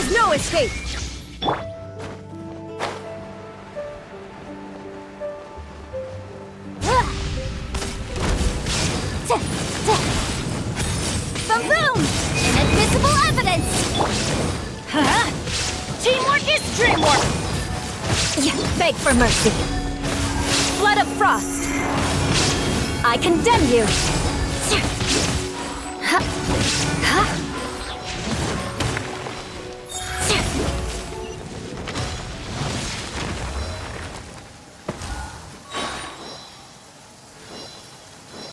There's no escape! Boom! Inadmissible evidence! Huh? Teamwork is dreamwork! Yeah, beg for mercy. Flood of frost! I condemn you! Huh? Huh?